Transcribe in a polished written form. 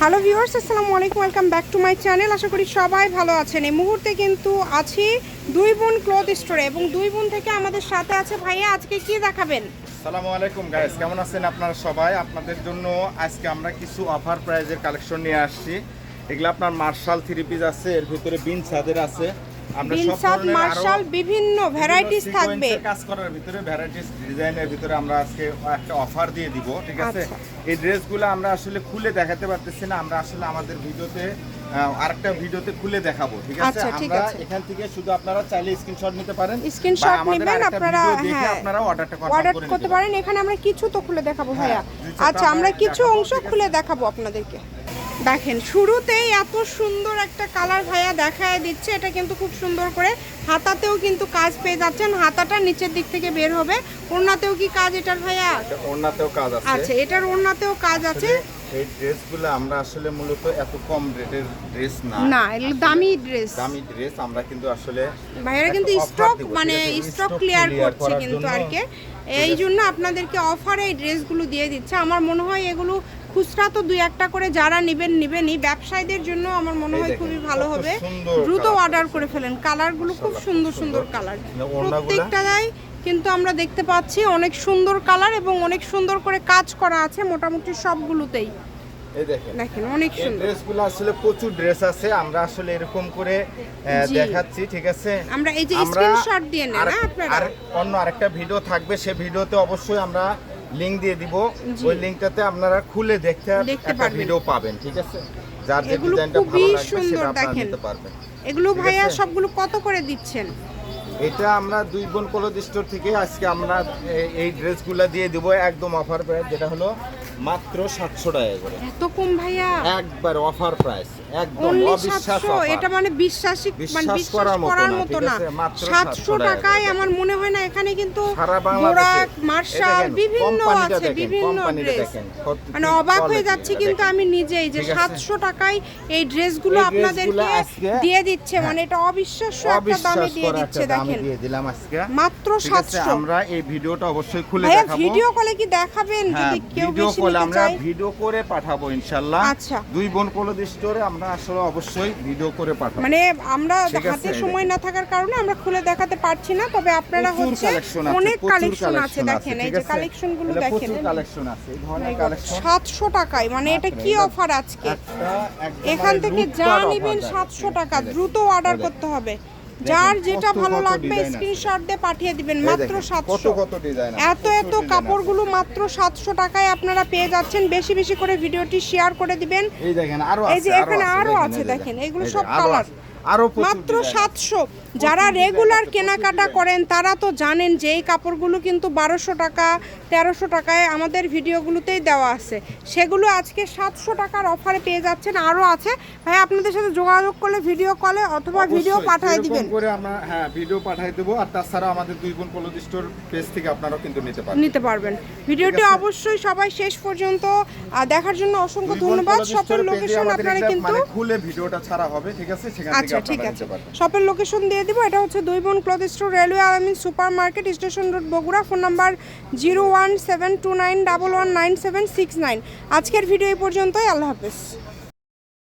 Hello viewers, আসসালামু আলাইকুম, welcome back to my channel. আশা করি সবাই ভালো আছেন। এই মুহূর্তে কিন্তু আছি দুই বোন ক্লথ স্টোরে এবং দুই বোন থেকে আমাদের সাথে আছে ভাইয়া। আজকে কি দেখাবেন? আসসালামু আলাইকুম গাইস, কেমন আছেন আপনারা সবাই? আপনাদের জন্য আজকে আমরা কিছু অফার প্রাইজের কালেকশন নিয়ে আসছি। এগুলো আপনার মার্শাল থ্রি পিস আছে, এর ভিতরে বিন ছাদের আছে। আমরা সব ধরনের মার্শাল বিভিন্ন ভ্যারাইটিস থাকবে। কাজ করার ভিতরে ভ্যারাইটিস ডিজাইনের ভিতরে আমরা আজকে একটা অফার দিয়ে দিব, ঠিক আছে? এই ড্রেসগুলো আমরা আসলে খুলে দেখাতে পারতেছি না, আমরা আসলে আমাদের ভিডিওতে আরেকটা ভিডিওতে খুলে দেখাবো, ঠিক আছে? আমরা এখান থেকে শুধু আপনারা চাইলে স্ক্রিনশট নিতে পারেন, স্ক্রিনশট নেবেন, আপনারা আপনারা অর্ডারটা অর্ডার করতে পারেন। এখানে আমরা কিছু তো খুলে দেখাবো ভাইয়া। আচ্ছা, আমরা কিছু অংশ খুলে দেখাবো আপনাদেরকে। দেখেন, শুরুতেই এত সুন্দর একটা কালার ভাইয়া দেখায় দিচ্ছে। এটা কিন্তু খুব সুন্দর করে হাতাতেও কিন্তু কাজ পেয়ে যাচ্ছেন। হাতাটা নিচের দিক থেকে বের হবে। ওড়নাতেও কি কাজ এটার ভাইয়া? ওড়নাতেও কাজ আছে। আচ্ছা, এটার ওড়নাতেও কাজ আছে। এই ড্রেসগুলো আমরা আসলে মূলত এত কম রেটের ড্রেস না, এগুলো দামি ড্রেস। দামি ড্রেস আমরা কিন্তু আসলে ভাইয়ারা কিন্তু স্টক মানে স্টক ক্লিয়ার করছে কিন্তু আর কি, এই জন্য আপনাদেরকে অফারে এই ড্রেসগুলো দিয়ে দিচ্ছে। আমার মনে হয় এগুলো খুচরা তো দুই একটা করে যারা নেবেনই, ব্যবসায়ীদের জন্য আমার মনে হয় খুবই ভালো হবে। দ্রুত অর্ডার করে ফেলেন। কালারগুলো খুব সুন্দর সুন্দর কালার, প্রত্যেকটাই কিন্তু আমরা দেখতে পাচ্ছি অনেক সুন্দর কালার এবং অনেক সুন্দর করে কাজ করা আছে মোটামুটি সবগুলোতেই। এই দেখেন অনেক সুন্দর ড্রেসগুলো, আসলে প্রচুর ড্রেস আছে। আমরা আসলে এরকম করে দেখাচ্ছি, ঠিক আছে? আমরা এই যে স্ক্রিনশট দিয়ে নেন আপনারা। আর অন্য আরেকটা ভিডিও থাকবে, সেই ভিডিওতে অবশ্যই আমরা লিংক দিয়ে দিব। ওই লিংকটাতে আপনারা খুলে দেখতে একটা ভিডিও পাবেন, ঠিক আছে? যার যে ডিজাইনটা ভালো লাগবে সেটা আপনারা নিতে পারবেন। এগুলো ভাইয়া সবগুলো কত করে দিচ্ছেন? এটা আমরা দুই বোন ক্লথ স্টোর থেকে আজকে আমরা এই ড্রেসগুলো দিয়ে দিব একদম অফার প্রাইস, যেটা হলো মাত্র 700 টাকা করে। এত কম ভাইয়া? একবার অফার প্রাইস, একদম অবিশ্বাস্য অফার। এটা মানে বিশ্বাস করার মতো না। 700 টাকায় আমার মনে হয় না। এখানে কিন্তু সারা বাংলাদেশে মার্শাল বিভিন্ন আছে, বিভিন্ন ড্রেস। মানে অবাক হয়ে যাচ্ছি কিন্তু আমি নিজেই যে 700 টাকায় এই ড্রেসগুলো আপনাদেরকে দিয়ে দিচ্ছে। মানে এটা অবিশ্বাস্য একটা দামে দিয়ে দিচ্ছে। দেখেন, দিয়ে দিলাম আজকে মাত্র 700। আমরা এই ভিডিওটা অবশ্যই খুলে দেখাবো। ভিডিও কলে কি দেখাবেন? যদি কেউ বেশি নিতে চায় আমরা ভিডিও করে পাঠাবো ইনশাআল্লাহ। আচ্ছা, দুই বোন ক্লথ স্টোরে আমরা আসলে অবশ্যই ভিডিও করে পাঠাবো। মানে আমরা হাতে সময় না থাকার কারণে আমরা খুলে দেখাতে পারছি না, তবে আপনারা হচ্ছে অনেক কালেকশন আছে। দেখেন, এই যে কালেকশনগুলো দেখেন, কালেকশন আছে এই ধরনের কালেকশন 700 টাকায়। মানে এটা কি অফার আজকে? এখান থেকে যা নেবেন 700 টাকা। দ্রুত অর্ডার করতে হবে। যার যেটা ভালো লাগবে স্ক্রিনশট দিয়ে পাঠিয়ে দিবেন। মাত্র 700। কত ডিজাইন, এত কাপড়গুলো মাত্র 700 টাকায় আপনারা পেয়ে যাচ্ছেন। বেশি বেশি করে ভিডিওটি শেয়ার করে দিবেন। এই দেখেন আরো আছে, এই যে এখানে আরো আছে। দেখেন, এগুলো সব কালার। মাত্র 700। যারা রেগুলার কেনাকাটা করেন তারা তো জানেন যে এই কাপড়গুলো কিন্তু 1200 টাকা 1300 টাকায় আমাদের ভিডিওগুলোতেই দেওয়া আছে। সেগুলো আজকে 700 টাকার অফারে পেয়ে যাচ্ছেন। আরও আছে ভাই, আপনাদের সাথে যোগাযোগ করলে ভিডিও কলে অথবা ভিডিও পাঠিয়ে দিবেন। আমরা ভিডিও পাঠিয়ে দেবো। আর তাছাড়া আমাদের দুই বোন ক্লথ স্টোর পেজ থেকে আপনারাও কিন্তু নিতে পারবেন। ভিডিওটি অবশ্যই সবাই শেষ পর্যন্ত দেখার জন্য অসংখ্য ধন্যবাদ। শপের লোকেশন আপনারা কিন্তু খুলে ভিডিওটা ছাড়া হবে, ঠিক আছে? সেখান থেকে ঠিক আছে, শপের লোকেশন দিয়ে দিব। এটা হচ্ছে দুই বোন ক্লথ স্টোর, রেলওয়ে আলামিন super market, station road, Bogura. Phone number 01729119769। আজকের ভিডিও এই পর্যন্তই। আল্লাহ হাফেজ।